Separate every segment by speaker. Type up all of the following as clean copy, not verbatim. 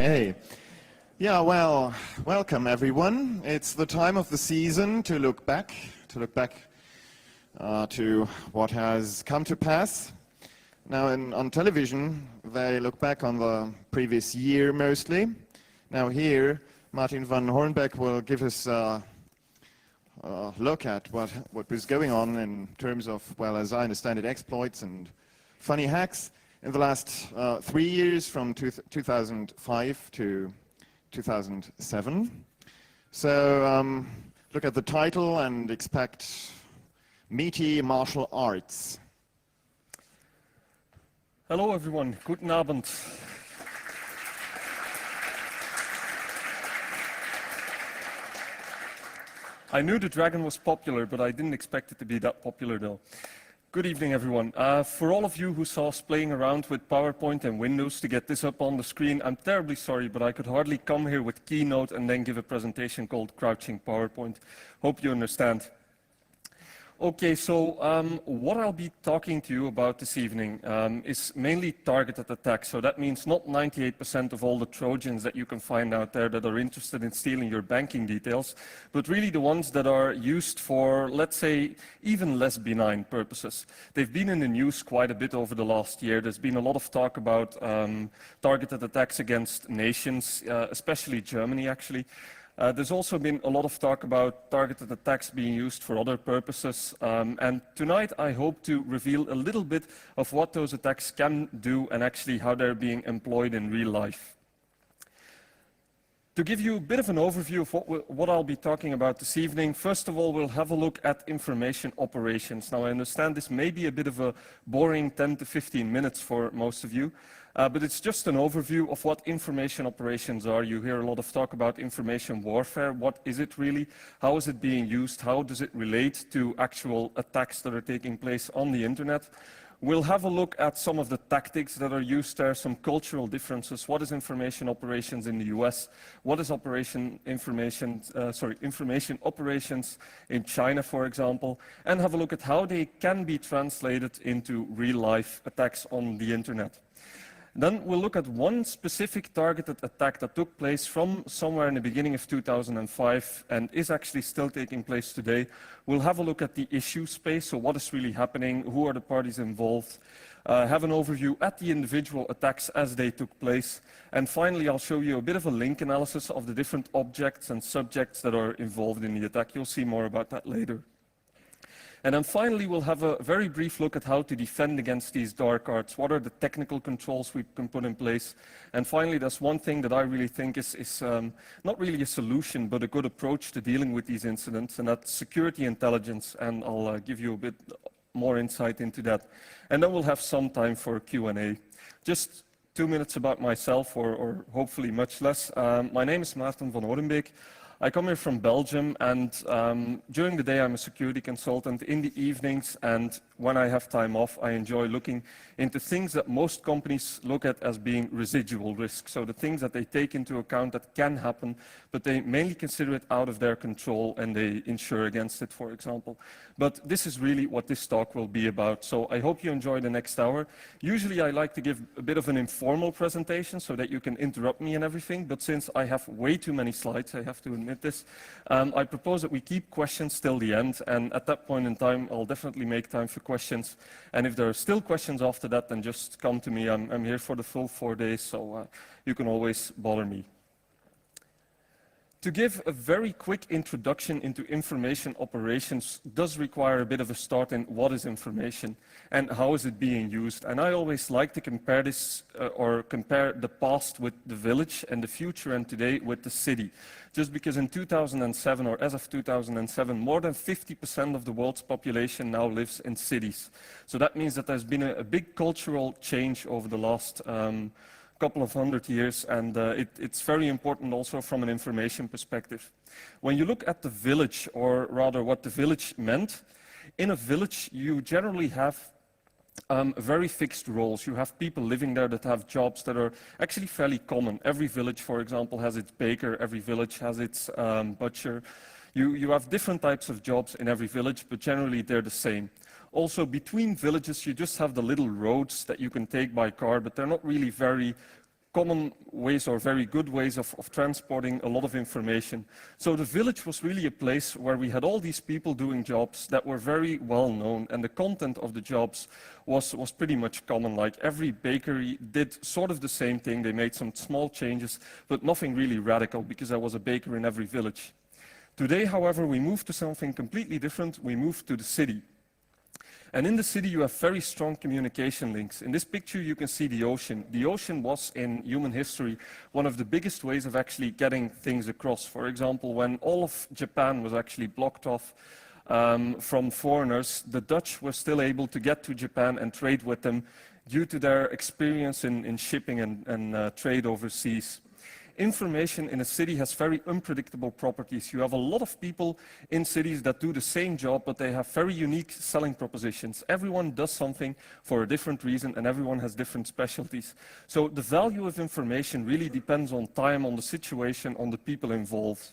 Speaker 1: Okay. Yeah, well, welcome everyone. It's the time of the season to look back to what has come to pass. Now, on television, they look back on the previous year mostly. Now here, Martin van Hornbeck will give us a look at what was going on in terms of, well, as I understand it, exploits and funny hacks in the last 3 years, from 2005 to 2007. So look at the title and expect meaty martial arts.
Speaker 2: Hello everyone, guten Abend. I knew the dragon was popular, but I didn't expect it to be that popular though. Good evening everyone. For all of you who saw us playing around with PowerPoint and Windows to get this up on the screen, I'm terribly sorry, but I could hardly come here with Keynote and then give a presentation called Crouching PowerPoint. Hope you understand. Okay, so what I'll be talking to you about this evening is mainly targeted attacks. So that means not 98% of all the Trojans that you can find out there that are interested in stealing your banking details, but really the ones that are used for, let's say, even less benign purposes. They've been in the news quite a bit over the last year. There's been a lot of talk about targeted attacks against nations, especially Germany, actually. There's also been a lot of talk about targeted attacks being used for other purposes, and tonight I hope to reveal a little bit of what those attacks can do and actually how they're being employed in real life. To give you a bit of an overview of what I'll be talking about this evening, first of all, we'll have a look at information operations. Now, I understand this may be a bit of a boring 10 to 15 minutes for most of you, but it's just an overview of what information operations are. You hear a lot of talk about information warfare. What is it really? How is it being used? How does it relate to actual attacks that are taking place on the internet? We'll have a look at some of the tactics that are used there, some cultural differences. What is information operations in the US? What is information operations in China, for example? And have a look at how they can be translated into real-life attacks on the internet. Then we'll look at one specific targeted attack that took place from somewhere in the beginning of 2005 and is actually still taking place today. We'll have a look at the issue space, so what is really happening, who are the parties involved, have an overview at the individual attacks as they took place, and finally I'll show you a bit of a link analysis of the different objects and subjects that are involved in the attack. You'll see more about that later. And then finally, we'll have a very brief look at how to defend against these dark arts. What are the technical controls we can put in place? And finally, there's one thing that I really think is not really a solution, but a good approach to dealing with these incidents, and that's security intelligence. And I'll give you a bit more insight into that. And then we'll have some time for Q&A. Just 2 minutes about myself, or hopefully much less. My name is Maarten van Hornbeek. I come here from Belgium, and during the day I'm a security consultant. In the evenings and when I have time off, I enjoy looking into things that most companies look at as being residual risk. So the things that they take into account that can happen, but they mainly consider it out of their control and they insure against it, for example. But this is really what this talk will be about. So I hope you enjoy the next hour. Usually I like to give a bit of an informal presentation so that you can interrupt me and everything. But since I have way too many slides, I have to admit this, I propose that we keep questions till the end. And at that point in time, I'll definitely make time for questions. And if there are still questions after that, then just come to me. I'm here for the full 4 days, so you can always bother me. To give a very quick introduction into information operations does require a bit of a start in what is information and how is it being used. And I always like to compare this or compare the past with the village and the future and today with the city. Just because in 2007, or as of 2007, more than 50% of the world's population now lives in cities. So that means that there's been a big cultural change over the last couple of 100 years, and it's very important also from an information perspective. When you look at the village, or rather what the village meant, in a village you generally have very fixed roles. You have people living there that have jobs that are actually fairly common. Every village, for example, has its baker, every village has its butcher. You have different types of jobs in every village, but generally they're the same. Also, between villages, you just have the little roads that you can take by car, but they're not really very common ways or very good ways of transporting a lot of information. So the village was really a place where we had all these people doing jobs that were very well known, and the content of the jobs was pretty much common. Like every bakery did sort of the same thing. They made some small changes, but nothing really radical because there was a baker in every village. Today, however, we moved to something completely different. We moved to the city. And in the city, you have very strong communication links. In this picture, you can see the ocean. The ocean was, in human history, one of the biggest ways of actually getting things across. For example, when all of Japan was actually blocked off from foreigners, the Dutch were still able to get to Japan and trade with them due to their experience in shipping and trade overseas. Information in a city has very unpredictable properties. You have a lot of people in cities that do the same job, but they have very unique selling propositions. Everyone does something for a different reason, and everyone has different specialties. So the value of information really depends on time, on the situation, on the people involved.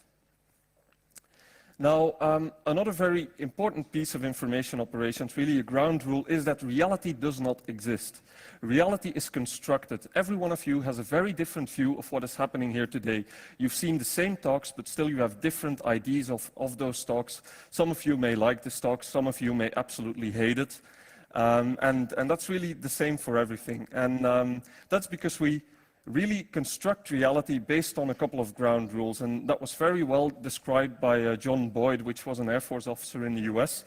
Speaker 2: Now, another very important piece of information operations, really a ground rule, is that reality does not exist. Reality is constructed. Every one of you has a very different view of what is happening here today. You've seen the same talks, but still you have different ideas of those talks. Some of you may like this talk, some of you may absolutely hate it. And that's really the same for everything. And that's because we really construct reality based on a couple of ground rules, and that was very well described by John Boyd, which was an Air Force officer in the US,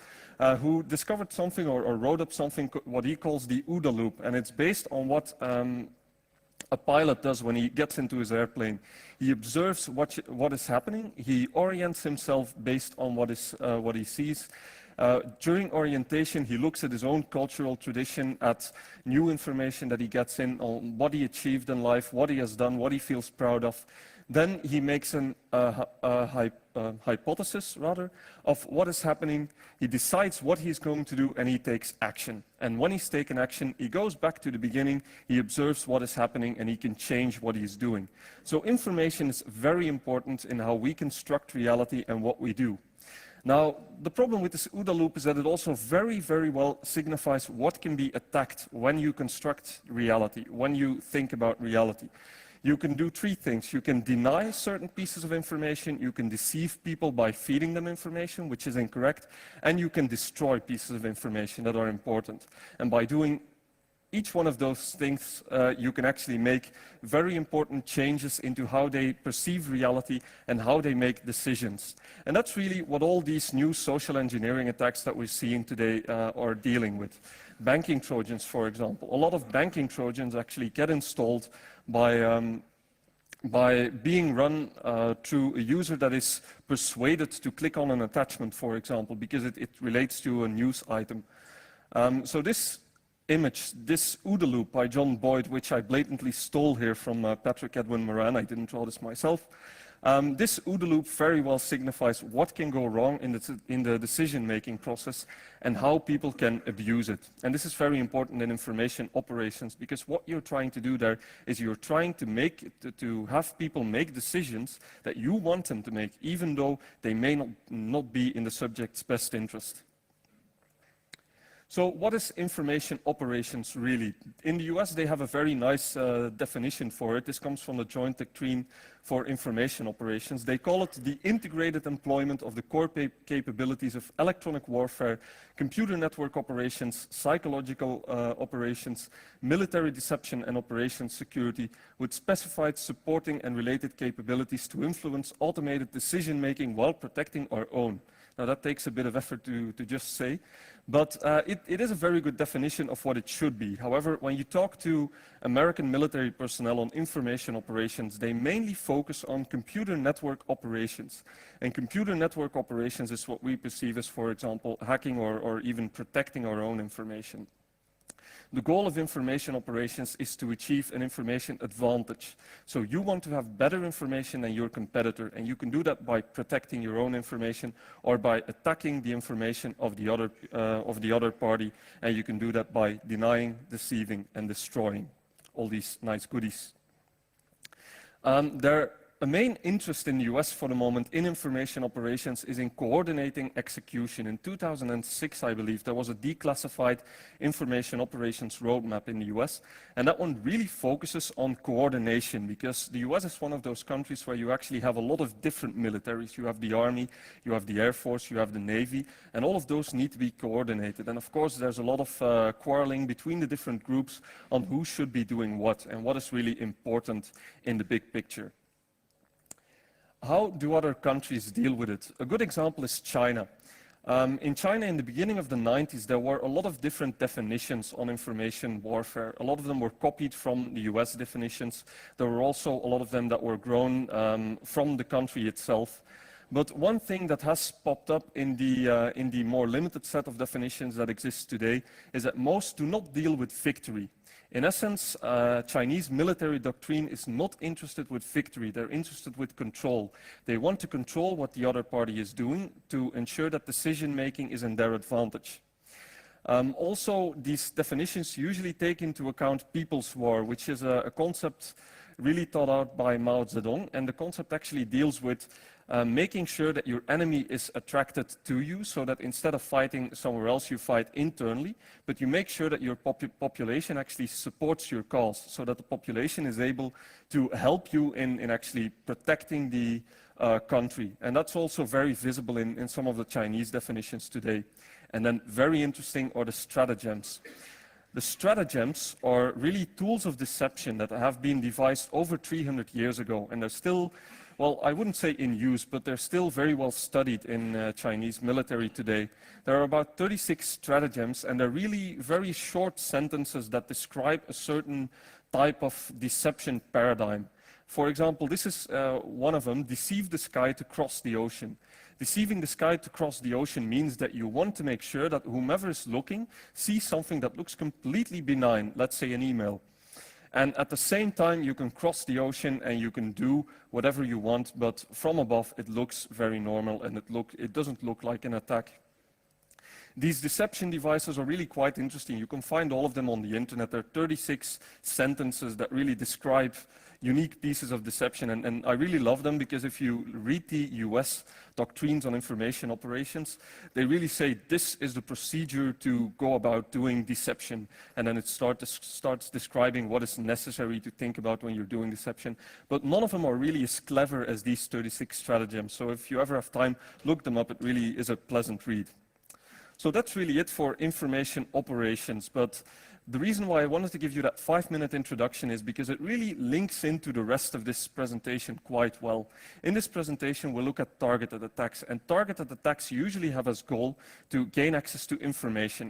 Speaker 2: who discovered something or wrote up something, what he calls the OODA loop, and it's based on what a pilot does when he gets into his airplane. He observes what is happening, he orients himself based on what he sees. During orientation, he looks at his own cultural tradition, at new information that he gets in on what he achieved in life, what he has done, what he feels proud of. Then he makes a hypothesis, rather, of what is happening. He decides what he's going to do, and he takes action. And when he's taken action, he goes back to the beginning, he observes what is happening, and he can change what he's doing. So information is very important in how we construct reality and what we do. Now, the problem with this OODA loop is that it also very, very well signifies what can be attacked when you construct reality, when you think about reality. You can do three things. You can deny certain pieces of information, you can deceive people by feeding them information, which is incorrect, and you can destroy pieces of information that are important. And by doing each one of those things, you can actually make very important changes into how they perceive reality and how they make decisions. And that's really what all these new social engineering attacks that we're seeing today are dealing with. Banking trojans, for example. A lot of banking trojans actually get installed by being run through a user that is persuaded to click on an attachment, for example, because it relates to a news item. So this image, this OODA loop by John Boyd, which I blatantly stole here from Patrick Edwin Moran, I didn't draw this myself. This OODA loop very well signifies what can go wrong in the decision-making process and how people can abuse it. And this is very important in information operations, because what you're trying to do there is you're trying to have people make decisions that you want them to make, even though they may not be in the subject's best interest. So what is information operations really? In the US, they have a very nice definition for it. This comes from the Joint Doctrine for Information Operations. They call it the integrated employment of the core capabilities of electronic warfare, computer network operations, psychological operations, military deception and operations security, with specified supporting and related capabilities to influence automated decision-making while protecting our own. Now that takes a bit of effort to just say, but it is a very good definition of what it should be. However, when you talk to American military personnel on information operations, they mainly focus on computer network operations. And computer network operations is what we perceive as, for example, hacking or even protecting our own information. The goal of information operations is to achieve an information advantage. So you want to have better information than your competitor, and you can do that by protecting your own information or by attacking the information of the other party, and you can do that by denying, deceiving, and destroying all these nice goodies. There a main interest in the US for the moment in information operations is in coordinating execution. In 2006, I believe, there was a declassified information operations roadmap in the US, and that one really focuses on coordination, because the US is one of those countries where you actually have a lot of different militaries. You have the Army, you have the Air Force, you have the Navy, and all of those need to be coordinated. And of course, there's a lot of quarreling between the different groups on who should be doing what and what is really important in the big picture. How do other countries deal with it? A good example is China. In China, in the beginning of the 90s, there were a lot of different definitions on information warfare. A lot of them were copied from the US definitions. There were also a lot of them that were grown from the country itself. But one thing that has popped up in the more limited set of definitions that exist today is that most do not deal with victory. In essence, Chinese military doctrine is not interested with victory. They're interested with control. They want to control what the other party is doing to ensure that decision-making is in their advantage. Also, these definitions usually take into account people's war, which is a concept really thought out by Mao Zedong, and the concept actually deals with making sure that your enemy is attracted to you, so that instead of fighting somewhere else, you fight internally, but you make sure that your population actually supports your cause, so that the population is able to help you in actually protecting the country. And that's also very visible in some of the Chinese definitions today. And then very interesting are the stratagems. The stratagems are really tools of deception that have been devised over 300 years ago, and they're still, well, I wouldn't say in use, but they're still very well studied in Chinese military today. There are about 36 stratagems, and they're really very short sentences that describe a certain type of deception paradigm. For example, this is one of them: deceive the sky to cross the ocean. Deceiving the sky to cross the ocean means that you want to make sure that whomever is looking sees something that looks completely benign, let's say an email. And at the same time, you can cross the ocean and you can do whatever you want, but from above it looks very normal and it doesn't look like an attack. These deception devices are really quite interesting. You can find all of them on the internet. There are 36 sentences that really describe unique pieces of deception, and I really love them, because if you read the US doctrines on information operations, they really say this is the procedure to go about doing deception, and then it starts describing what is necessary to think about when you're doing deception. But none of them are really as clever as these 36 stratagems, so if you ever have time, look them up. It really is a pleasant read. So that's really it for information operations, but the reason why I wanted to give you that 5-minute introduction is because it really links into the rest of this presentation quite well. In this presentation, we'll look at targeted attacks, and targeted attacks usually have as goal to gain access to information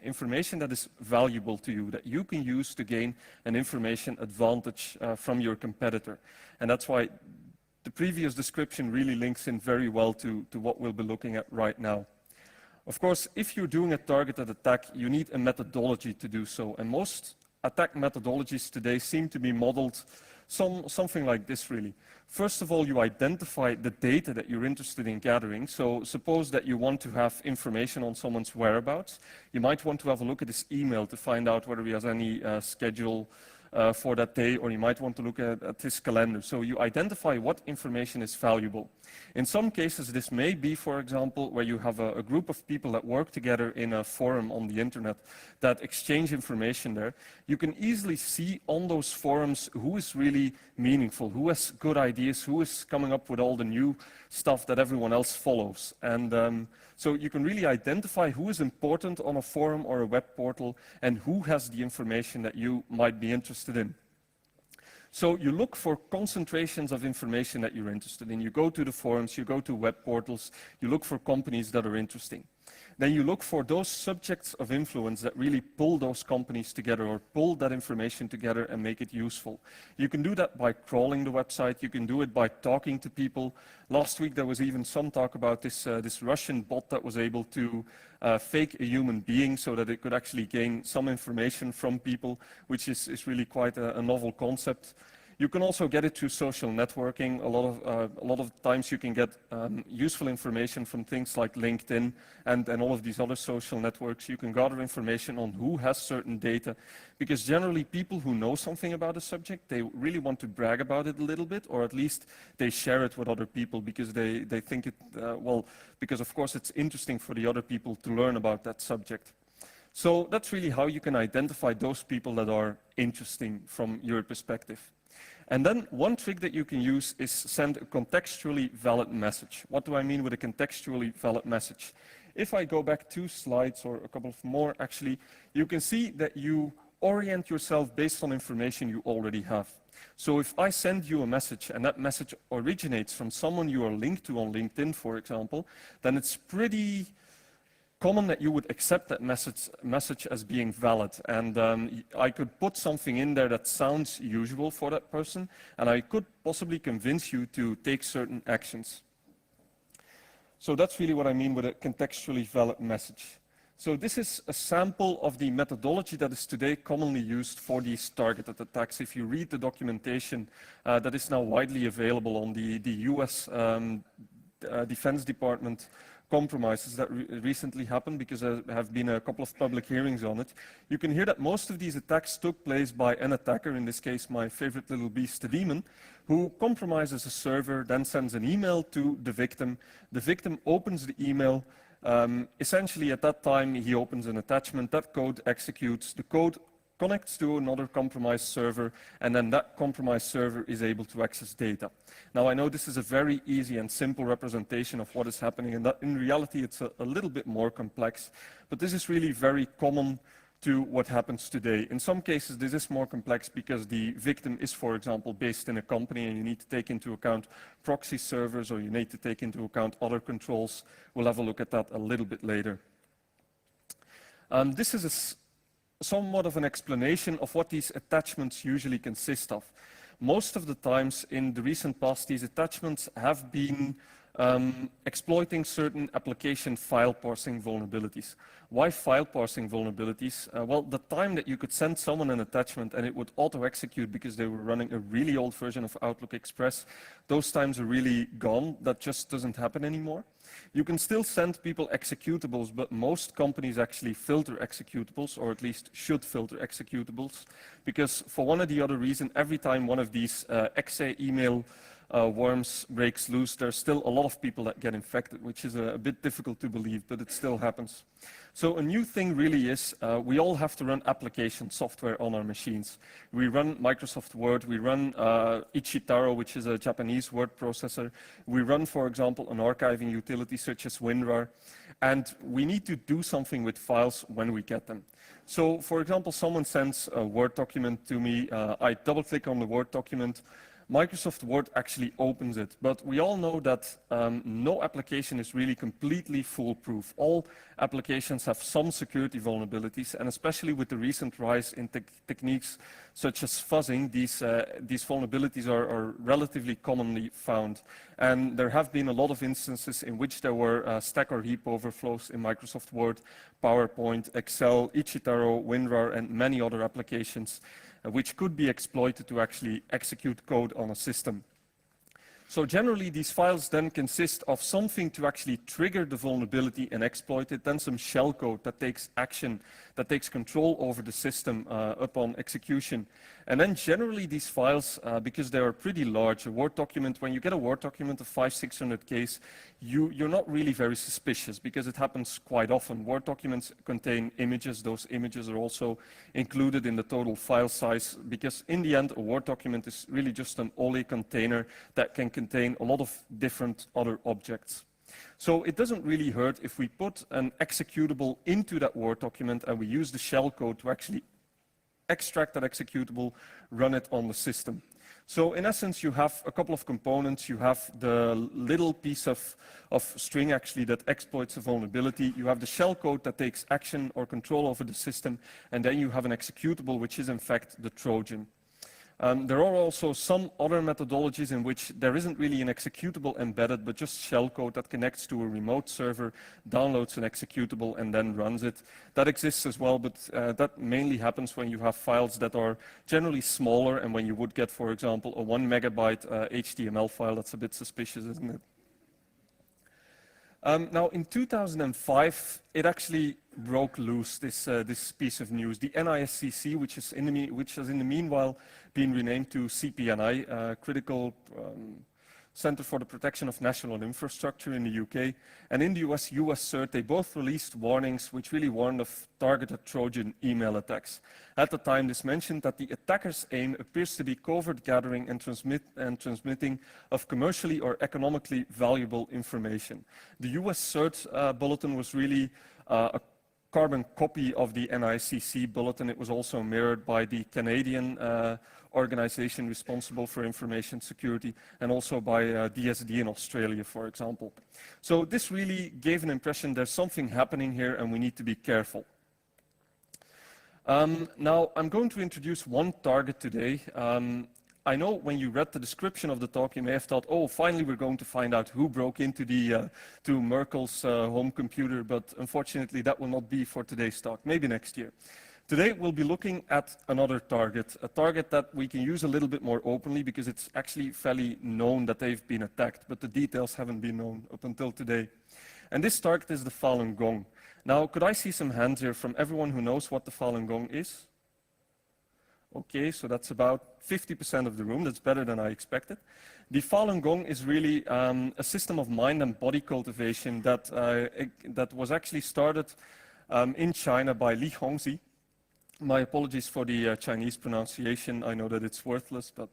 Speaker 2: that is valuable to you, that you can use to gain an information advantage from your competitor. And that's why the previous description really links in very well to what we'll be looking at right now. Of course, if you're doing a targeted attack, you need a methodology to do so. And most attack methodologies today seem to be modeled something like this, really. First of all, you identify the data that you're interested in gathering. So suppose that you want to have information on someone's whereabouts. You might want to have a look at his email to find out whether he has any schedule for that day, or you might want to look at his calendar. So you identify what information is valuable. In some cases, this may be, for example, where you have a group of people that work together in a forum on the internet that exchange information there. You can easily see on those forums who is really meaningful, who has good ideas, who is coming up with all the new stuff that everyone else follows. And so you can really identify who is important on a forum or a web portal and who has the information that you might be interested in. So you look for concentrations of information that you're interested in. You go to the forums, you go to web portals, you look for companies that are interesting. Then you look for those subjects of influence that really pull those companies together or pull that information together and make it useful. You can do that by crawling the website. You can do it by talking to people. Last week there was even some talk about this Russian bot that was able to fake a human being so that it could actually gain some information from people, which is really quite a novel concept. You can also get it through social networking. A lot of times you can get useful information from things like LinkedIn and all of these other social networks. You can gather information on who has certain data, because generally people who know something about a subject, they really want to brag about it a little bit, or at least they share it with other people because they think it, well, because of course it's interesting for the other people to learn about that subject. So that's really how you can identify those people that are interesting from your perspective. And then one trick that you can use is send a contextually valid message. What do I mean with a contextually valid message? If I go back 2 slides, or a couple of more actually, you can see that you orient yourself based on information you already have. So if I send you a message and that message originates from someone you are linked to on LinkedIn, for example, then it's pretty common that you would accept that message as being valid. And I could put something in there that sounds usual for that person, and I could possibly convince you to take certain actions. So that's really what I mean with a contextually valid message. So this is a sample of the methodology that is today commonly used for these targeted attacks. If you read the documentation that is now widely available on the US Defense Department compromises that recently happened, because there have been a couple of public hearings on it, you can hear that most of these attacks took place by an attacker, in this case my favorite little beast, the demon, who compromises a server, then sends an email to the victim. The victim opens the email. Essentially at that time he opens an attachment, that code executes, the code connects to another compromised server, and then that compromised server is able to access data. Now I know this is a very easy and simple representation of what is happening, and that in reality it's a little bit more complex, but this is really very common to what happens today. In some cases this is more complex because the victim is, for example, based in a company and you need to take into account proxy servers, or you need to take into account other controls. We'll have a look at that a little bit later. This is somewhat of an explanation of what these attachments usually consist of. Most of the times in the recent past, these attachments have been exploiting certain application file parsing vulnerabilities. Why file parsing vulnerabilities? Well, the time that you could send someone an attachment and it would auto-execute because they were running a really old version of Outlook Express, those times are really gone. That just doesn't happen anymore. You can still send people executables, but most companies actually filter executables, or at least should filter executables, because for one or the other reason, every time one of these exe email worms breaks loose, there's still a lot of people that get infected, which is a bit difficult to believe, but it still happens. So a new thing really is we all have to run application software on our machines. We run Microsoft Word, we run Ichitaro, which is a Japanese word processor. We run, for example, an archiving utility such as WinRAR, and we need to do something with files when we get them. So, for example, someone sends a Word document to me, I double-click on the Word document, Microsoft Word actually opens it, but we all know that no application is really completely foolproof. All applications have some security vulnerabilities, and especially with the recent rise in techniques such as fuzzing, these vulnerabilities are relatively commonly found. And there have been a lot of instances in which there were stack or heap overflows in Microsoft Word, PowerPoint, Excel, Ichitaro, WinRAR, and many other applications, which could be exploited to actually execute code on a system. So generally, these files then consist of something to actually trigger the vulnerability and exploit it, then some shell code that takes action, that takes control over the system upon execution. And then generally these files, because they are pretty large, a Word document, when you get a Word document of 500-600 Ks, you're not really very suspicious because it happens quite often. Word documents contain images. Those images are also included in the total file size, because in the end, a Word document is really just an OLE container that can contain a lot of different other objects. So it doesn't really hurt if we put an executable into that Word document and we use the shell code to actually extract that executable, run it on the system. So in essence, you have a couple of components. You have the little piece of string actually that exploits a vulnerability. You have the shell code that takes action or control over the system. And then you have an executable, which is in fact the trojan. There are also some other methodologies in which there isn't really an executable embedded, but just shellcode that connects to a remote server, downloads an executable, and then runs it. That exists as well, but that mainly happens when you have files that are generally smaller, and when you would get, for example, a 1 megabyte HTML file. That's a bit suspicious, isn't it? Now, in 2005, it actually broke loose, this piece of news. The NISCC, which has in the meanwhile been renamed to CPNI, Critical Center for the Protection of National Infrastructure in the UK, and in the US CERT, they both released warnings which really warned of targeted Trojan email attacks. At the time, this mentioned that the attacker's aim appears to be covert gathering and transmitting of commercially or economically valuable information. The US CERT bulletin was really a carbon copy of the NICC bulletin. It was also mirrored by the Canadian organization responsible for information security, and also by DSD in Australia, for example. So this really gave an impression there's something happening here and we need to be careful. Now, I'm going to introduce one target today. I know when you read the description of the talk, you may have thought, oh, finally we're going to find out who broke into to Merkel's home computer, but unfortunately that will not be for today's talk, maybe next year. Today we'll be looking at another target, a target that we can use a little bit more openly because it's actually fairly known that they've been attacked, but the details haven't been known up until today. And this target is the Falun Gong. Now, could I see some hands here from everyone who knows what the Falun Gong is? Okay, so that's about 50% of the room. That's better than I expected. The Falun Gong is really a system of mind and body cultivation that was actually started in China by Li Hongzhi. My apologies for the Chinese pronunciation. I know that it's worthless, but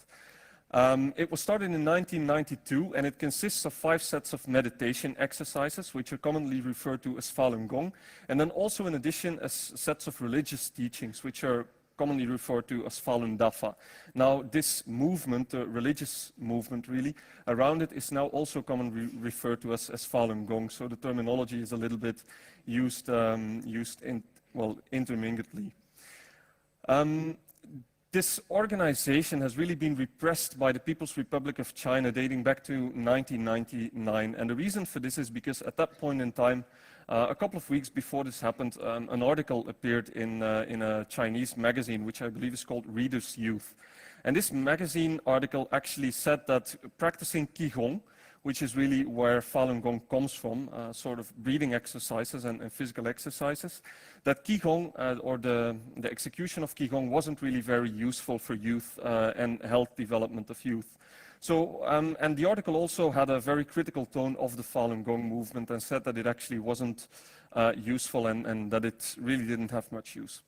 Speaker 2: it was started in 1992, and it consists of 5 sets of meditation exercises, which are commonly referred to as Falun Gong, and then also in addition as sets of religious teachings, which are commonly referred to as Falun Dafa. Now, this movement, the religious movement really, around it is now also commonly referred to as Falun Gong, so the terminology is a little bit used interminglingly. This organization has really been repressed by the People's Republic of China dating back to 1999. And the reason for this is because at that point in time, a couple of weeks before this happened, an article appeared in a Chinese magazine, which I believe is called Reader's Youth. And this magazine article actually said that practicing Qigong, which is really where Falun Gong comes from, sort of breathing exercises and physical exercises, that Qigong, or the execution of Qigong, wasn't really very useful for youth and health development of youth. So, and the article also had a very critical tone of the Falun Gong movement and said that it actually wasn't useful and that it really didn't have much use.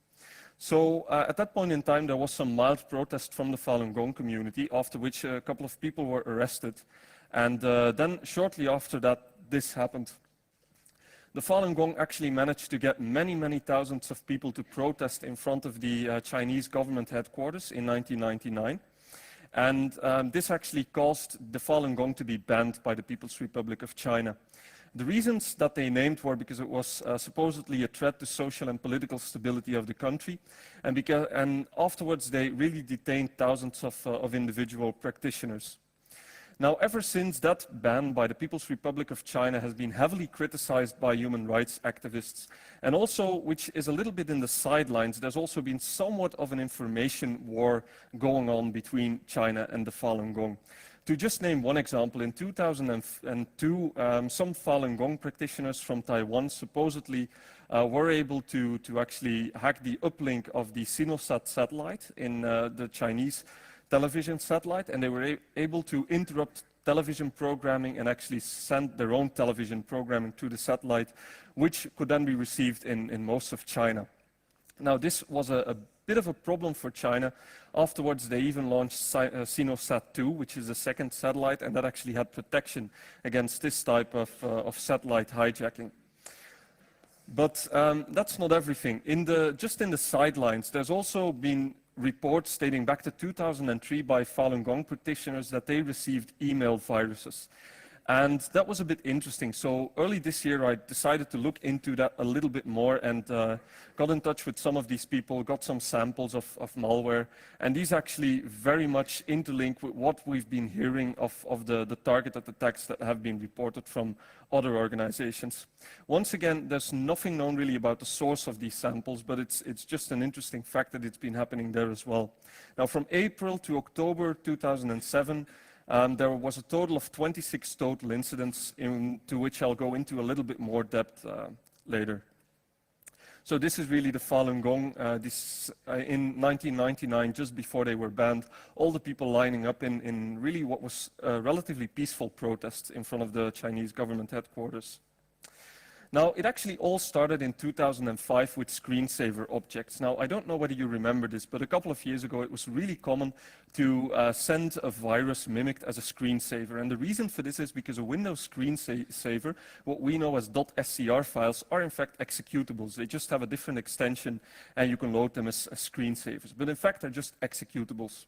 Speaker 2: So at that point in time, there was some mild protest from the Falun Gong community, after which a couple of people were arrested. And then shortly after that, this happened. The Falun Gong actually managed to get many, many thousands of people to protest in front of the Chinese government headquarters in 1999. And this actually caused the Falun Gong to be banned by the People's Republic of China. The reasons that they named were because it was supposedly a threat to social and political stability of the country, and afterwards they really detained thousands of individual practitioners. Now, ever since, that ban by the People's Republic of China has been heavily criticized by human rights activists, and also, which is a little bit in the sidelines, there's also been somewhat of an information war going on between China and the Falun Gong. To just name one example, in 2002, some Falun Gong practitioners from Taiwan supposedly were able to actually hack the uplink of the Sinosat satellite in the Chinese television satellite, and they were able to interrupt television programming and actually send their own television programming to the satellite, which could then be received in most of China. Now, this was a bit of a problem for China. Afterwards, they even launched Sinosat-2, which is the second satellite, and that actually had protection against this type of satellite hijacking. But that's not everything. Just in the sidelines, there's also been reports dating back to 2003 by Falun Gong practitioners that they received email viruses. And that was a bit interesting. So early this year, I decided to look into that a little bit more and got in touch with some of these people, got some samples of malware. And these actually very much interlink with what we've been hearing of the targeted attacks that have been reported from other organizations. Once again, there's nothing known really about the source of these samples, but it's just an interesting fact that it's been happening there as well. Now, from April to October 2007, there was a total of 26 total incidents into which I'll go into a little bit more depth later. So this is really the Falun Gong. In 1999, just before they were banned, all the people lining up in really what was relatively peaceful protests in front of the Chinese government headquarters. Now, it actually all started in 2005 with screensaver objects. Now, I don't know whether you remember this, but a couple of years ago, it was really common to send a virus mimicked as a screensaver. And the reason for this is because a Windows screensaver, what we know as .scr files, are in fact executables. They just have a different extension, and you can load them as screensavers. But in fact, they're just executables.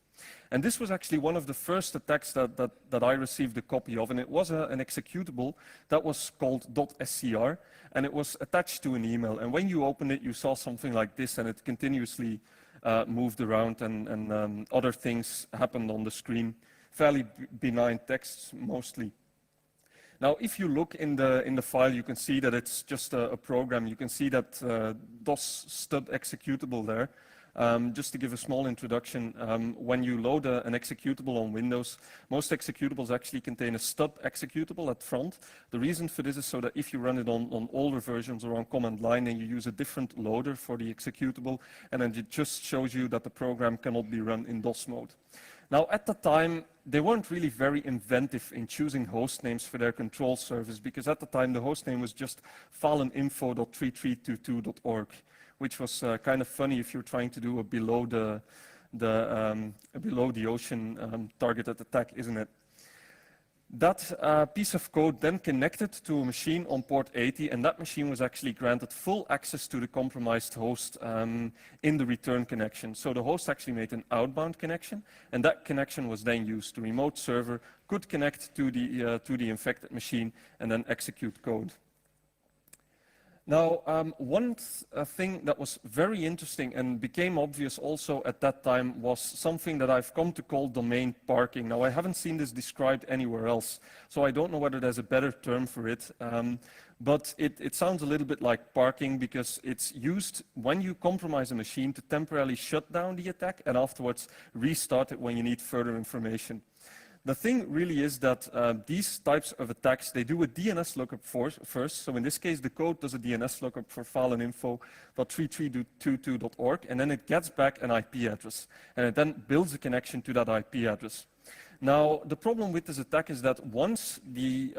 Speaker 2: And this was actually one of the first attacks that I received a copy of, and it was an executable that was called .scr, and it was attached to an email. And when you opened it, you saw something like this, and it continuously moved around, and other things happened on the screen. Fairly benign texts, mostly. Now, if you look in the file, you can see that it's just a program. You can see that DOS stub executable there. Just to give a small introduction, when you load an executable on Windows, most executables actually contain a stub executable at front. The reason for this is so that if you run it on older versions or on command line, and you use a different loader for the executable, and then it just shows you that the program cannot be run in DOS mode. Now, at the time, they weren't really very inventive in choosing host names for their control service, because at the time, the host name was just faluninfo.3322.org. Which was kind of funny if you're trying to do a below the ocean targeted attack, isn't it? That piece of code then connected to a machine on port 80, and that machine was actually granted full access to the compromised host in the return connection. So the host actually made an outbound connection, and that connection was then used. The remote server could connect to the infected machine and then execute code. Now, one thing that was very interesting and became obvious also at that time was something that I've come to call domain parking. Now, I haven't seen this described anywhere else, so I don't know whether there's a better term for it, but it sounds a little bit like parking because it's used when you compromise a machine to temporarily shut down the attack and afterwards restart it when you need further information. The thing really is that these types of attacks, they do a DNS lookup first. So in this case, the code does a DNS lookup for faluninfo.3322.org, and then it gets back an IP address. And it then builds a connection to that IP address. Now, the problem with this attack is that once the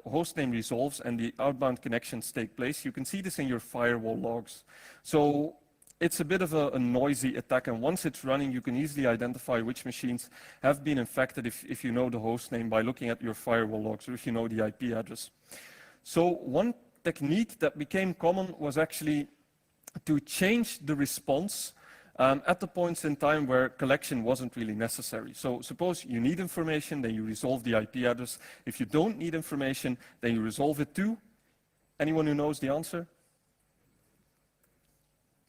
Speaker 2: hostname resolves and the outbound connections take place, you can see this in your firewall logs. So it's a bit of a noisy attack, and once it's running, you can easily identify which machines have been infected if you know the host name by looking at your firewall logs or if you know the IP address. So one technique that became common was actually to change the response at the points in time where collection wasn't really necessary. So suppose you need information, then you resolve the IP address. If you don't need information, then you resolve it to, anyone who knows the answer?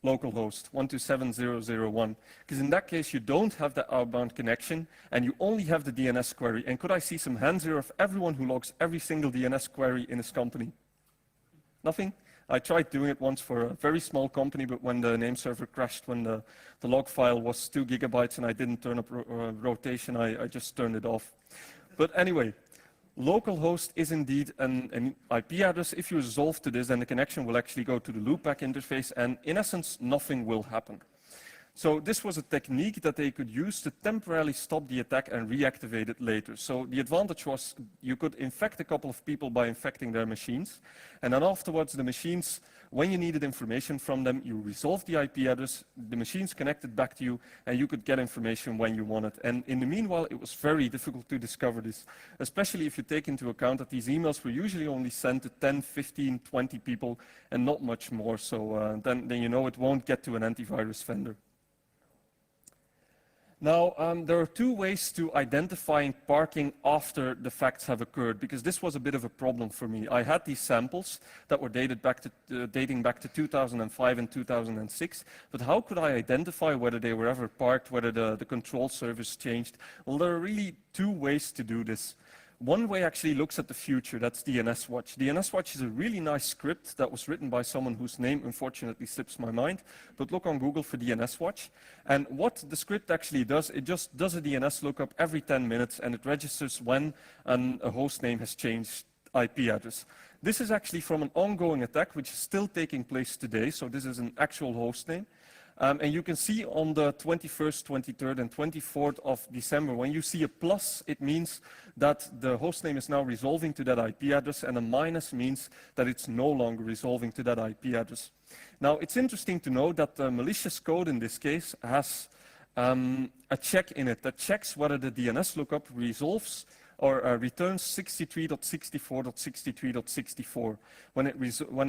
Speaker 2: Localhost 127.0.0.1, because in that case you don't have the outbound connection and you only have the DNS query. And could I see some hands here of everyone who logs every single DNS query in his company? Nothing? I tried doing it once for a very small company, but when the name server crashed, when the log file was 2 gigabytes and I didn't turn up rotation, I just turned it off. But anyway, localhost is indeed an IP address. If you resolve to this, then the connection will actually go to the loopback interface, and in essence, nothing will happen. So this was a technique that they could use to temporarily stop the attack and reactivate it later. So the advantage was you could infect a couple of people by infecting their machines, and then afterwards the machines, when you needed information from them, you resolved the IP address, the machines connected back to you, and you could get information when you wanted. And in the meanwhile, it was very difficult to discover this, especially if you take into account that these emails were usually only sent to 10, 15, 20 people, and not much more. So then you know it won't get to an antivirus vendor. Now, there are two ways to identifying parking after the facts have occurred, because this was a bit of a problem for me. I had these samples that were dating back to 2005 and 2006, but how could I identify whether they were ever parked, whether the control service changed? Well, there are really two ways to do this. One way actually looks at the future, that's DNS Watch. DNS Watch is a really nice script that was written by someone whose name unfortunately slips my mind, but look on Google for DNS Watch. And what the script actually does, it just does a DNS lookup every 10 minutes and it registers when a host name has changed IP address. This is actually from an ongoing attack which is still taking place today, so this is an actual host name. And you can see on the 21st, 23rd, and 24th of December, when you see a plus, it means that the hostname is now resolving to that IP address, and a minus means that it's no longer resolving to that IP address. Now, it's interesting to know that the malicious code in this case has a check in it that checks whether the DNS lookup resolves or returns 63.64.63.64. When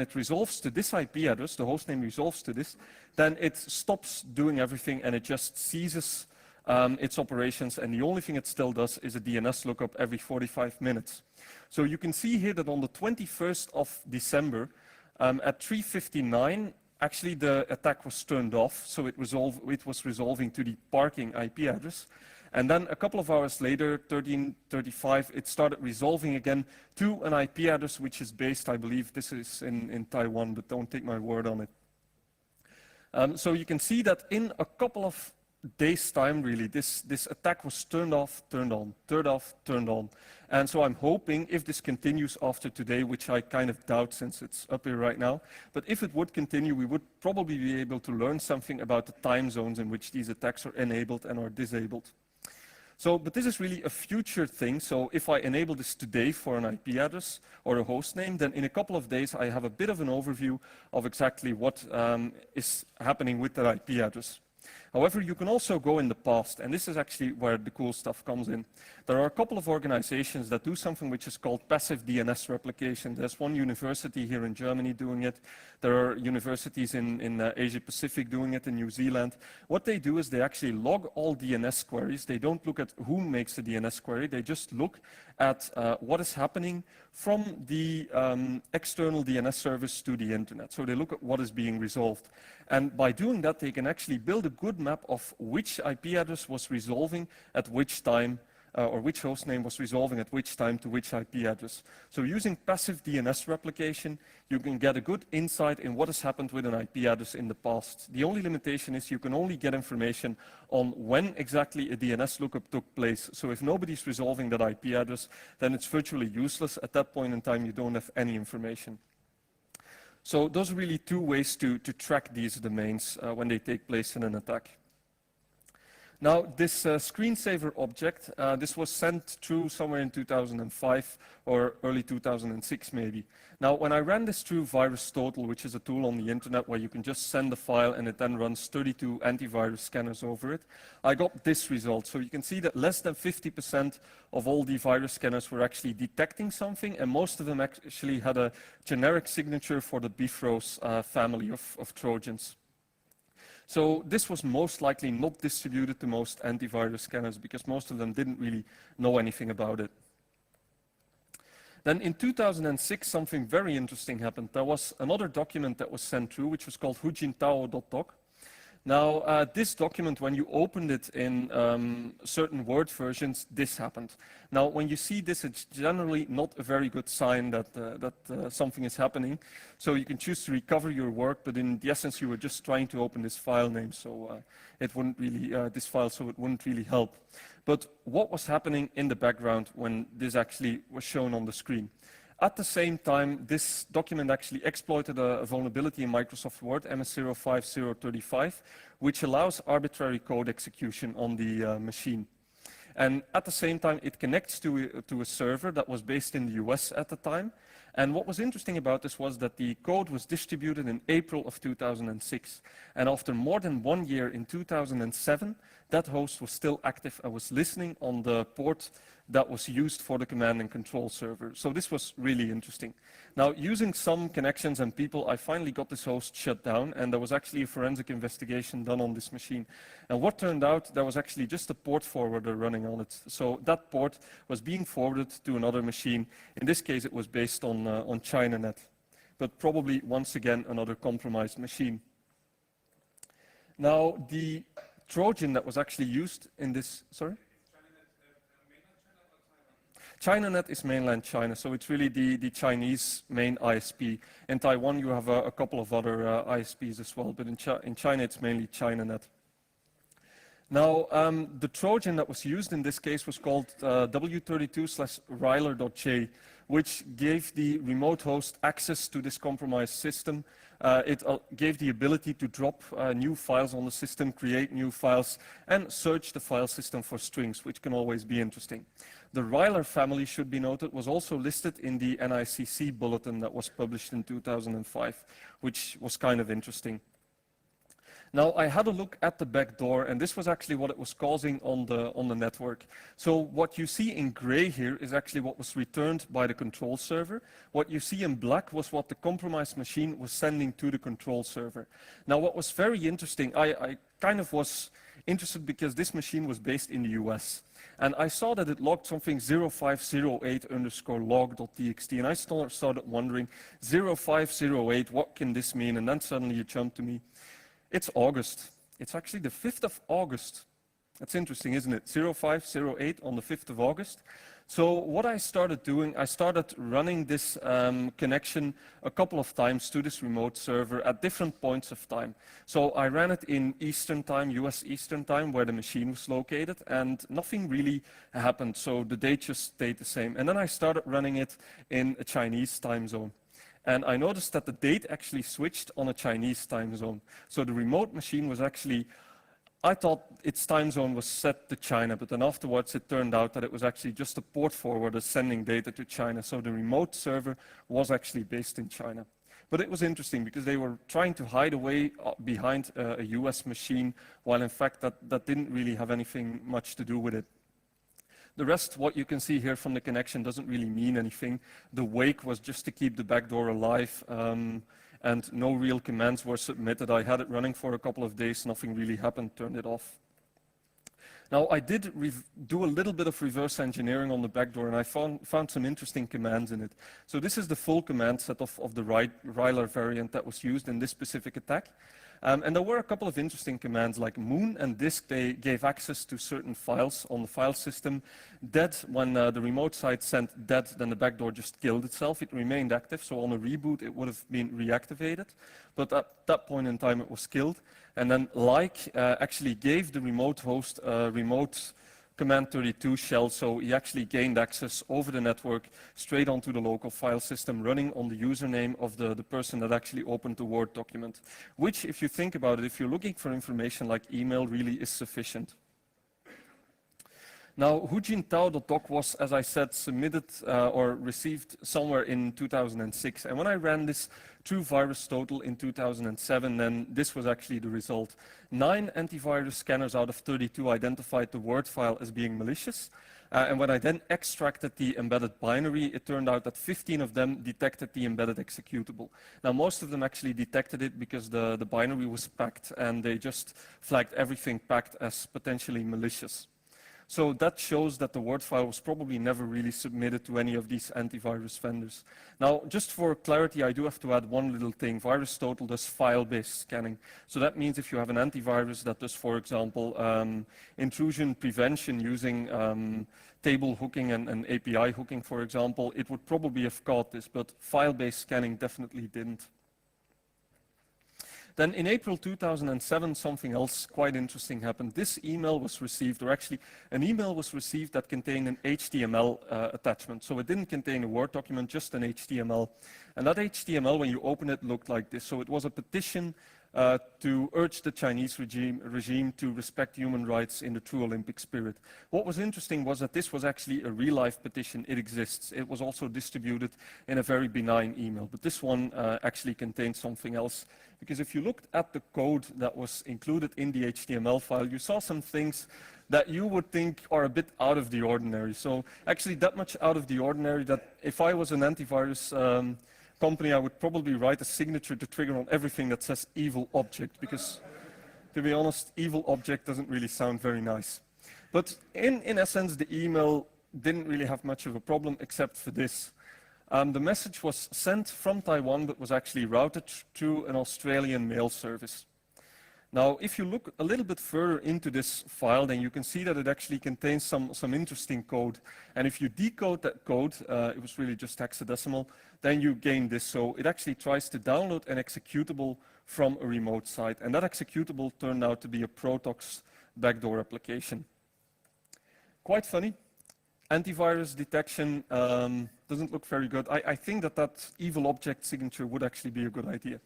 Speaker 2: it resolves to this IP address, the hostname resolves to this, then it stops doing everything and it just ceases its operations, and the only thing it still does is a DNS lookup every 45 minutes. So you can see here that on the 21st of December, at 3:59, actually the attack was turned off, so it was resolving to the parking IP address. And then a couple of hours later, 13:35, it started resolving again to an IP address which is based, I believe this is in Taiwan, but don't take my word on it. So you can see that in a couple of days' time, really, this attack was turned off, turned on, turned off, turned on. And so I'm hoping, if this continues after today, which I kind of doubt since it's up here right now, but if it would continue, we would probably be able to learn something about the time zones in which these attacks are enabled and are disabled. So, but this is really a future thing. So if I enable this today for an IP address or a host name, then in a couple of days I have a bit of an overview of exactly what is happening with that IP address. However, you can also go in the past, and this is actually where the cool stuff comes in. There are a couple of organizations that do something which is called passive DNS replication. There's one university here in Germany doing it. There are universities in Asia Pacific doing it, in New Zealand. What they do is they actually log all DNS queries. They don't look at who makes the DNS query. They just look at what is happening from the external DNS service to the internet. So they look at what is being resolved. And by doing that, they can actually build a good map of which IP address was resolving at which time, or which hostname was resolving at which time to which IP address. So using passive DNS replication, you can get a good insight in what has happened with an IP address in the past. The only limitation is you can only get information on when exactly a DNS lookup took place. So if nobody's resolving that IP address, then it's virtually useless. At that point in time, you don't have any information. So those are really two ways to track these domains when they take place in an attack. Now, this screensaver object, this was sent through somewhere in 2005 or early 2006 maybe. Now, when I ran this through VirusTotal, which is a tool on the internet where you can just send a file and it then runs 32 antivirus scanners over it, I got this result. So you can see that less than 50% of all the virus scanners were actually detecting something, and most of them actually had a generic signature for the Bifrost family of Trojans. So this was most likely not distributed to most antivirus scanners because most of them didn't really know anything about it. Then in 2006, something very interesting happened. There was another document that was sent through, which was called hujintao.doc. Now, this document, when you opened it in certain Word versions, this happened. Now, when you see this, it's generally not a very good sign that something is happening. So you can choose to recover your work, but in the essence, you were just trying to open this file name, so it wouldn't really, this file, so it wouldn't really help. But what was happening in the background when this actually was shown on the screen? At the same time, this document actually exploited a vulnerability in Microsoft Word, MS-05035, which allows arbitrary code execution on the machine. And at the same time, it connects to a server that was based in the US at the time. And what was interesting about this was that the code was distributed in April of 2006. And after more than 1 year, in 2007, that host was still active and was listening on the port that was used for the command and control server. So this was really interesting. Now, using some connections and people, I finally got this host shut down, and there was actually a forensic investigation done on this machine. And what turned out, there was actually just a port forwarder running on it. So that port was being forwarded to another machine. In this case, it was based on ChinaNet, but probably, once again, another compromised machine. Now, the Trojan that was actually used in this, sorry? ChinaNet is mainland China, so it's really the Chinese main ISP. In Taiwan, you have a couple of other ISPs as well, but in China, it's mainly ChinaNet. Now, the Trojan that was used in this case was called W32/Ryler.J, which gave the remote host access to this compromised system. It gave the ability to drop new files on the system, create new files, and search the file system for strings, which can always be interesting. The Ryler family, should be noted, was also listed in the NICC bulletin that was published in 2005, which was kind of interesting. Now, I had a look at the back door, and this was actually what it was causing on the network. So what you see in gray here is actually what was returned by the control server. What you see in black was what the compromised machine was sending to the control server. Now, what was very interesting, I kind of was interested because this machine was based in the US. And I saw that it logged something 0508_log.txt, and I started wondering, 0508, what can this mean? And then suddenly it jumped to me. It's August. It's actually the 5th of August. That's interesting, isn't it? 0508 on the 5th of August. So what I started doing, I started running this connection a couple of times to this remote server at different points of time. So I ran it in Eastern time, US Eastern time, where the machine was located, and nothing really happened. So the date just stayed the same. And then I started running it in a Chinese time zone. And I noticed that the date actually switched on a Chinese time zone. So the remote machine was actually, I thought its time zone was set to China, but then afterwards it turned out that it was actually just a port forwarder sending data to China. So the remote server was actually based in China. But it was interesting because they were trying to hide away behind a US machine, while in fact that didn't really have anything much to do with it. The rest, what you can see here from the connection, doesn't really mean anything. The wake was just to keep the backdoor alive, and no real commands were submitted. I had it running for a couple of days, nothing really happened, turned it off. Now, I did do a little bit of reverse engineering on the backdoor, and I found some interesting commands in it. So this is the full command set of the Ryler variant that was used in this specific attack. And there were a couple of interesting commands like moon and disk. They gave access to certain files on the file system. Dead, when the remote side sent dead, then the backdoor just killed itself. It remained active, so on a reboot it would have been reactivated. But at that point in time it was killed. And then like actually gave the remote host a remote command 32 shell, so he actually gained access over the network straight onto the local file system running on the username of the person that actually opened the Word document, which, if you think about it, if you're looking for information like email, really is sufficient. Now, hujintao.doc was, as I said, submitted or received somewhere in 2006. And when I ran this through VirusTotal in 2007, then this was actually the result. 9 antivirus scanners out of 32 identified the Word file as being malicious. And when I then extracted the embedded binary, it turned out that 15 of them detected the embedded executable. Now, most of them actually detected it because the binary was packed, and they just flagged everything packed as potentially malicious. So that shows that the Word file was probably never really submitted to any of these antivirus vendors. Now, just for clarity, I do have to add one little thing. VirusTotal does file-based scanning. So that means if you have an antivirus that does, for example, intrusion prevention using table hooking and API hooking, for example, it would probably have caught this, but file-based scanning definitely didn't. Then in April 2007, something else quite interesting happened. This email was received, or actually an email was received that contained an HTML attachment. So it didn't contain a Word document, just an HTML. And that HTML, when you open it, looked like this. So it was a petition to urge the Chinese regime to respect human rights in the true Olympic spirit. What was interesting was that this was actually a real-life petition. It exists. It was also distributed in a very benign email. But this one actually contained something else. Because if you looked at the code that was included in the HTML file, you saw some things that you would think are a bit out of the ordinary. So actually that much out of the ordinary that if I was an antivirus company, I would probably write a signature to trigger on everything that says evil object, because to be honest, evil object doesn't really sound very nice. But in essence, the email didn't really have much of a problem except for this. The message was sent from Taiwan, but was actually routed through an Australian mail service. Now, if you look a little bit further into this file, then you can see that it actually contains some interesting code. And if you decode that code, it was really just hexadecimal, then you gain this. So it actually tries to download an executable from a remote site. And that executable turned out to be a Protox backdoor application. Quite funny. Antivirus detection doesn't look very good. I think that evil object signature would actually be a good idea.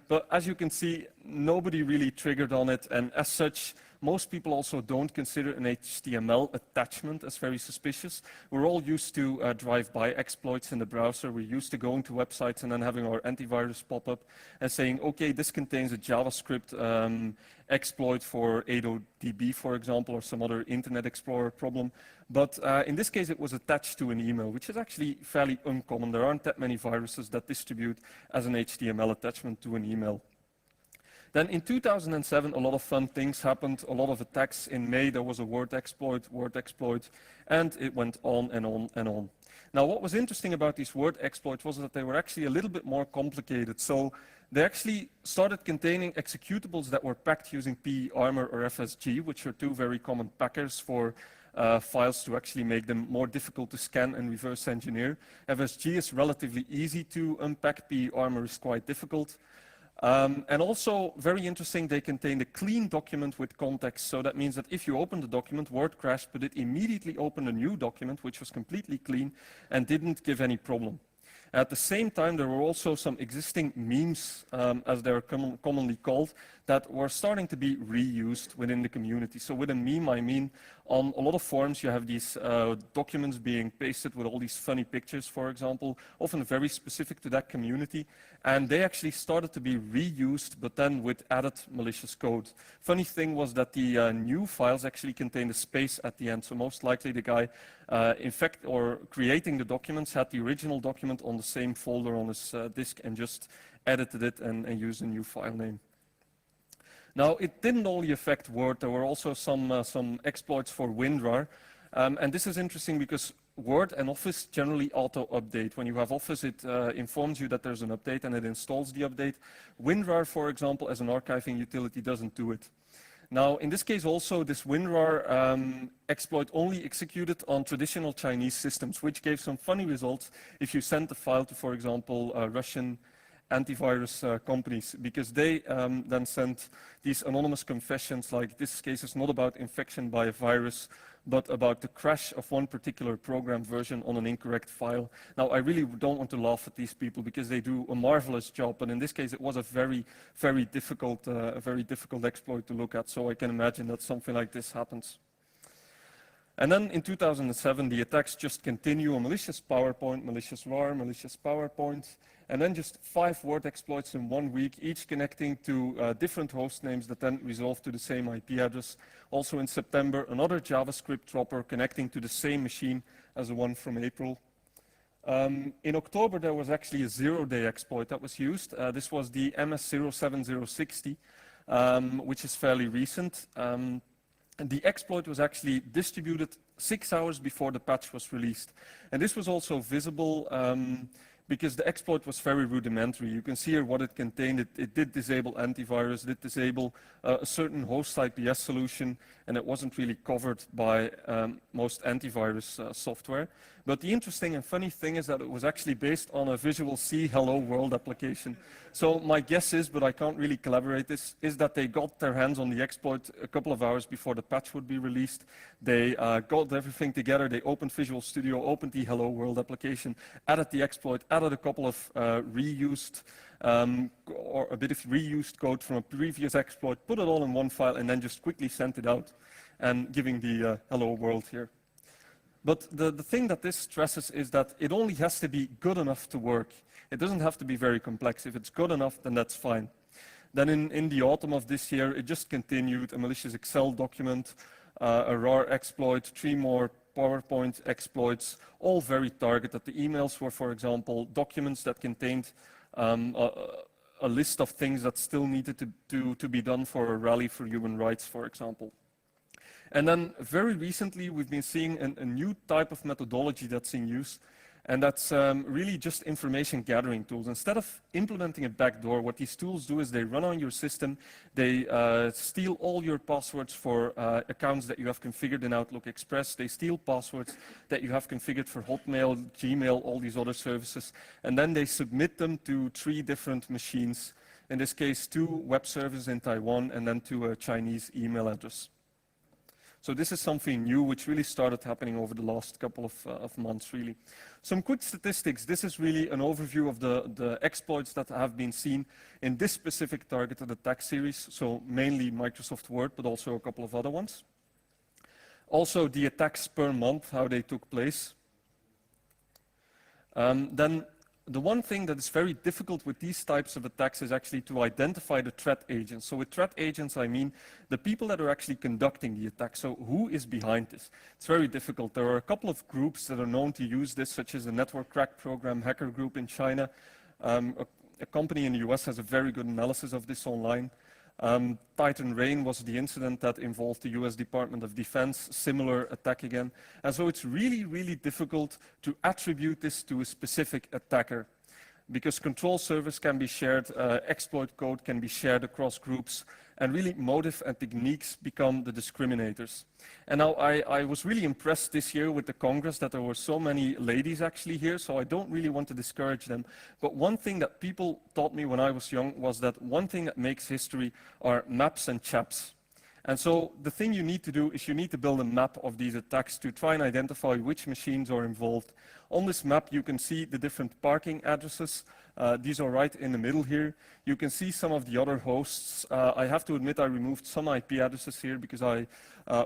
Speaker 2: But as you can see, nobody really triggered on it, and as such, most people also don't consider an HTML attachment as very suspicious. We're all used to drive-by exploits in the browser. We're used to going to websites and then having our antivirus pop up and saying, okay, this contains a JavaScript exploit for 8ODB, for example, or some other Internet Explorer problem. But in this case, it was attached to an email, which is actually fairly uncommon. There aren't that many viruses that distribute as an HTML attachment to an email. Then in 2007, a lot of fun things happened, a lot of attacks. In May, there was a word exploit, and it went on and on and on. Now, what was interesting about these word exploits was that they were actually a little bit more complicated. So they actually started containing executables that were packed using PE-Armor or FSG, which are two very common packers for files to actually make them more difficult to scan and reverse engineer. FSG is relatively easy to unpack, PE-Armor is quite difficult. And also, very interesting, they contain a clean document with context. So that means that if you open the document, Word crashed, but it immediately opened a new document, which was completely clean and didn't give any problem. At the same time, there were also some existing memes, as they're commonly called, that were starting to be reused within the community. So with a meme, I mean, on a lot of forums, you have these documents being pasted with all these funny pictures, for example, often very specific to that community. And they actually started to be reused, but then with added malicious code. Funny thing was that the new files actually contained a space at the end. So most likely the guy creating the documents had the original document on the same folder on his disk and just edited it and used a new file name. Now, it didn't only affect Word. There were also some exploits for WinRAR. And this is interesting because Word and Office generally auto-update. When you have Office, it informs you that there's an update and it installs the update. WinRAR, for example, as an archiving utility, doesn't do it. Now, in this case also, this WinRAR exploit only executed on traditional Chinese systems, which gave some funny results if you sent the file to, for example, Russian antivirus companies, because they then sent these anonymous confessions like this case is not about infection by a virus, but about the crash of one particular program version on an incorrect file. Now, I really don't want to laugh at these people because they do a marvelous job, but in this case it was a very, very difficult exploit to look at, so I can imagine that something like this happens. And then in 2007, the attacks just continue, a malicious PowerPoint, malicious RAR, malicious PowerPoint, and then just 5 word exploits in 1 week, each connecting to different host names that then resolve to the same IP address. Also in September, another JavaScript dropper connecting to the same machine as the one from April. In October, there was actually a 0-day exploit that was used. This was the MS07060, which is fairly recent. The exploit was actually distributed 6 hours before the patch was released. And this was also visible because the exploit was very rudimentary. You can see here what it contained. It did disable antivirus, did disable a certain host IPS solution, and it wasn't really covered by most antivirus software. But the interesting and funny thing is that it was actually based on a Visual C Hello World application. So my guess is, but I can't really collaborate this, is that they got their hands on the exploit a couple of hours before the patch would be released. They got everything together. They opened Visual Studio, opened the Hello World application, added the exploit, added a couple of reused or a bit of reused code from a previous exploit, put it all in one file, and then just quickly sent it out and giving the hello world here. But the thing that this stresses is that it only has to be good enough to work. It doesn't have to be very complex. If it's good enough, then that's fine. Then in the autumn of this year, it just continued, a malicious Excel document, a RAR exploit, 3 more PowerPoint exploits, all very targeted. The emails were, for example, documents that contained a list of things that still needed to be done for a rally for human rights, for example. And then very recently, we've been seeing a new type of methodology that's in use, and that's really just information gathering tools. Instead of implementing a backdoor, what these tools do is they run on your system, they steal all your passwords for accounts that you have configured in Outlook Express, they steal passwords that you have configured for Hotmail, Gmail, all these other services, and then they submit them to 3 different machines, in this case 2 web servers in Taiwan and then to a Chinese email address. So this is something new which really started happening over the last couple of months, really. Some quick statistics. This is really an overview of the exploits that have been seen in this specific targeted attack series, so mainly Microsoft Word, but also a couple of other ones. Also the attacks per month, how they took place. Then the one thing that is very difficult with these types of attacks is actually to identify the threat agents. So with threat agents, I mean the people that are actually conducting the attack. So who is behind this? It's very difficult. There are a couple of groups that are known to use this, such as the Network Crack Program Hacker Group in China. A company in the US has a very good analysis of this online. Titan Rain was the incident that involved the US Department of Defense, similar attack again. And so it's really, really difficult to attribute this to a specific attacker, because control servers can be shared, exploit code can be shared across groups, and really motive and techniques become the discriminators. And now I was really impressed this year with the Congress that there were so many ladies actually here, so I don't really want to discourage them. But one thing that people taught me when I was young was that one thing that makes history are maps and chaps. And so the thing you need to do is you need to build a map of these attacks to try and identify which machines are involved. On this map, you can see the different parking addresses. These are right in the middle here. You can see some of the other hosts. I have to admit I removed some IP addresses here because I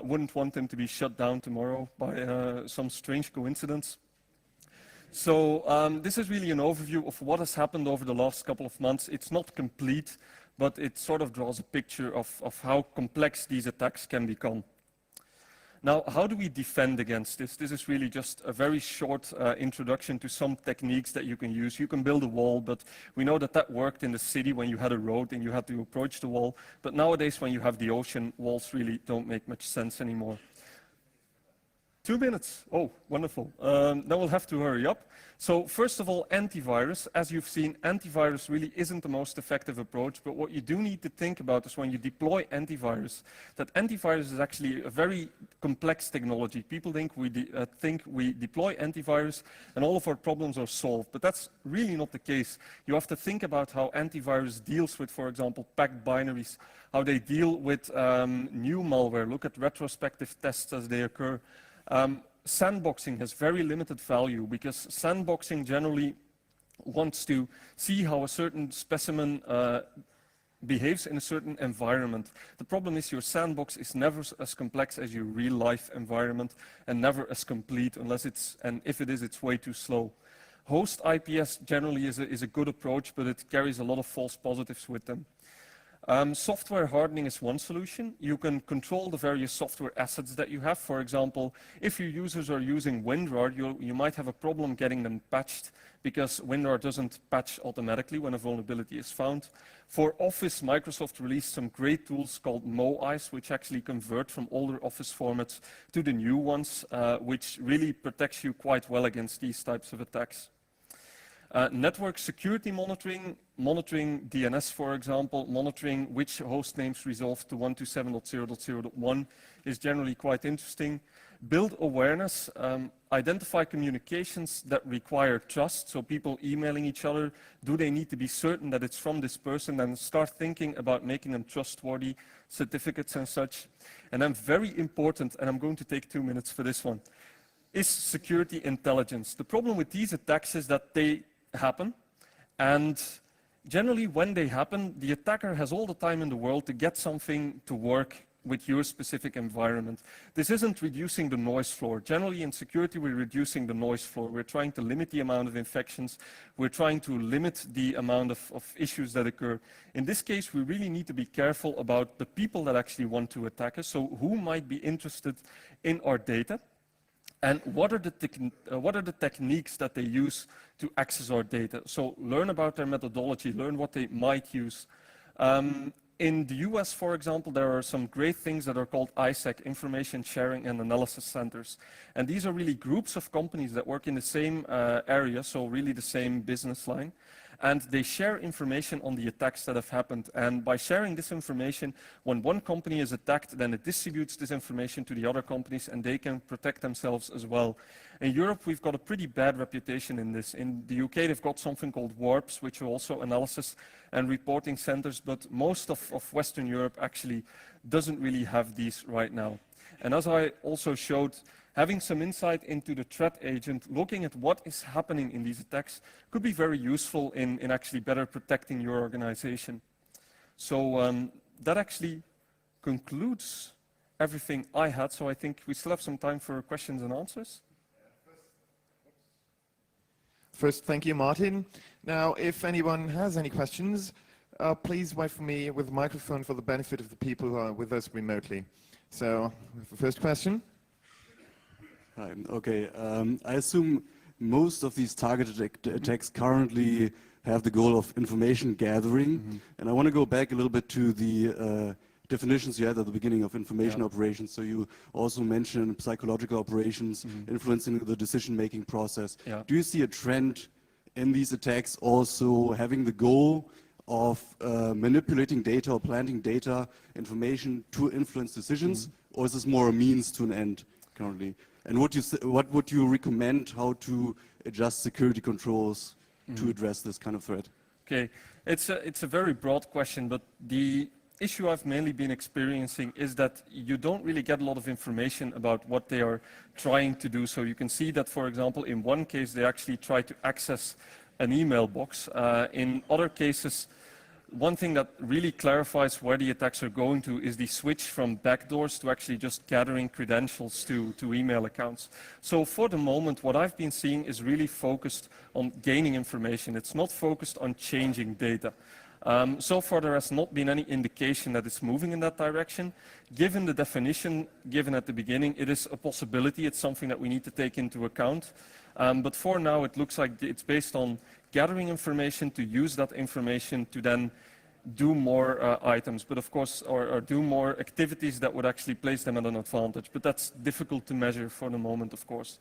Speaker 2: wouldn't want them to be shut down tomorrow by some strange coincidence. So this is really an overview of what has happened over the last couple of months. It's not complete, but it sort of draws a picture of how complex these attacks can become. Now, how do we defend against this? This is really just a very short introduction to some techniques that you can use. You can build a wall, but we know that that worked in the city when you had a road and you had to approach the wall. But nowadays, when you have the ocean, walls really don't make much sense anymore. 2 minutes. Oh, wonderful. Then we'll have to hurry up. So first of all, antivirus. As you've seen, antivirus really isn't the most effective approach, but what you do need to think about is when you deploy antivirus, that antivirus is actually a very complex technology. People think we deploy antivirus and all of our problems are solved, but that's really not the case. You have to think about how antivirus deals with, for example, packed binaries, how they deal with new malware. Look at retrospective tests as they occur. Sandboxing has very limited value because sandboxing generally wants to see how a certain specimen behaves in a certain environment. The problem is your sandbox is never as complex as your real-life environment and never as complete unless and if it is, it's way too slow. Host IPS generally is a good approach, but it carries a lot of false positives with them. Software hardening is one solution. You can control the various software assets that you have. For example, if your users are using WinRAR, you might have a problem getting them patched because WinRAR doesn't patch automatically when a vulnerability is found. For Office, Microsoft released some great tools called MoIce, which actually convert from older Office formats to the new ones, which really protects you quite well against these types of attacks. Network security monitoring DNS, for example, monitoring which host names resolve to 127.0.0.1 is generally quite interesting. Build awareness, identify communications that require trust, so people emailing each other, do they need to be certain that it's from this person, and start thinking about making them trustworthy, certificates and such. And then very important, and I'm going to take 2 minutes for this one, is security intelligence. The problem with these attacks is that they happen, and generally when they happen, the attacker has all the time in the world to get something to work with your specific environment. This isn't reducing the noise floor. Generally in security, we're reducing the noise floor. We're trying to limit the amount of infections. We're trying to limit the amount of issues that occur. In this case, we really need to be careful about the people that actually want to attack us. So who might be interested in our data? And what are the techniques that they use to access our data? So learn about their methodology, learn what they might use. In the US, for example, there are some great things that are called ISAC, Information Sharing and Analysis Centers. And these are really groups of companies that work in the same area, so really the same business line. And they share information on the attacks that have happened. And by sharing this information, when one company is attacked, then it distributes this information to the other companies and they can protect themselves as well. In Europe, we've got a pretty bad reputation in this. In the UK, they've got something called WARPs, which are also analysis and reporting centers, but most of Western Europe actually doesn't really have these right now. And as I also showed, having some insight into the threat agent, looking at what is happening in these attacks could be very useful in actually better protecting your organization. So that actually concludes everything I had. So I think we still have some time for questions and answers.
Speaker 1: First, thank you, Martin. Now, if anyone has any questions, please wait for me with the microphone for the benefit of the people who are with us remotely. So, the first question.
Speaker 3: Hi. Okay. I assume most of these targeted attacks currently have the goal of information gathering. And I want to go back a little bit to the definitions you had at the beginning of information operations. So you also mentioned psychological operations, influencing the decision-making process. Do you see a trend in these attacks also having the goal of manipulating data or planting data information to influence decisions? Or is this more a means to an end currently? And what would you recommend how to adjust security controls to address this kind of threat?
Speaker 2: Okay, it's a very broad question, but the issue I've mainly been experiencing is that you don't really get a lot of information about what they are trying to do. So you can see that, for example, in one case, they actually try to access an email box. In other cases, one thing that really clarifies where the attacks are going to is the switch from backdoors to actually just gathering credentials to email accounts. So for the moment, what I've been seeing is really focused on gaining information. It's not focused on changing data. So far, there has not been any indication that it's moving in that direction. Given the definition given at the beginning, it is a possibility. It's something that we need to take into account. But for now, it looks like it's based on gathering information to use that information to then do more items, but of course, or do more activities that would actually place them at an advantage. But that's difficult to measure for the moment, of course.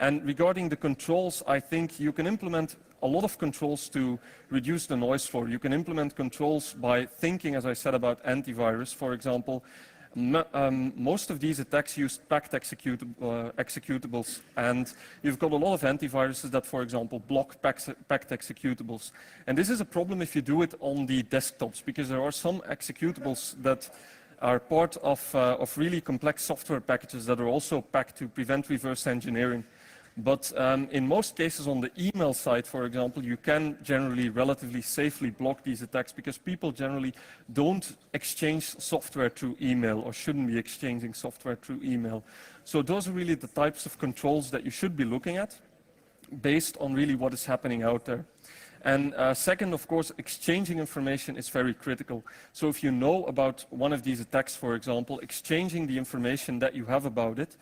Speaker 2: And regarding the controls, I think you can implement a lot of controls to reduce the noise floor. You can implement controls by thinking, as I said, about antivirus. For example, most of these attacks use packed executables, and you've got a lot of antiviruses that, for example, block packed executables. And this is a problem if you do it on the desktops, because there are some executables that are part of really complex software packages that are also packed to prevent reverse engineering. But in most cases on the email side, for example, you can generally relatively safely block these attacks because people generally don't exchange software through email or shouldn't be exchanging software through email. So those are really the types of controls that you should be looking at based on really what is happening out there. And second, of course, exchanging information is very critical. So if you know about one of these attacks, for example, exchanging the information that you have about it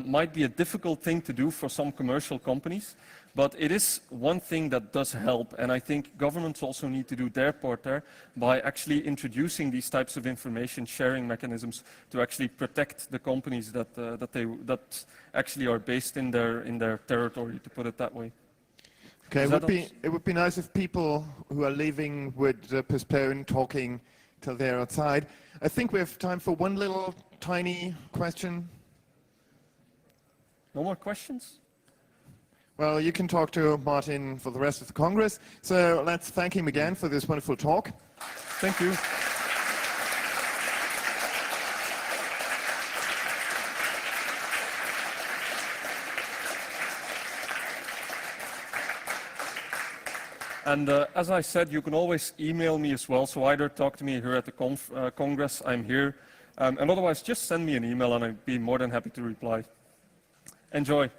Speaker 2: might be a difficult thing to do for some commercial companies, but it is one thing that does help. And I think governments also need to do their part there by actually introducing these types of information sharing mechanisms to actually protect the companies that actually are based in their territory, to put it that way.
Speaker 1: Okay, it would be nice if people who are leaving would postpone talking till they're outside. I think we have time for one little tiny question.
Speaker 2: No more questions?
Speaker 1: Well, you can talk to Martin for the rest of the Congress. So let's thank him again for this wonderful talk.
Speaker 2: Thank you. And as I said, you can always email me as well. So either talk to me here at the Congress, I'm here. And otherwise, just send me an email and I'd be more than happy to reply. Enjoy.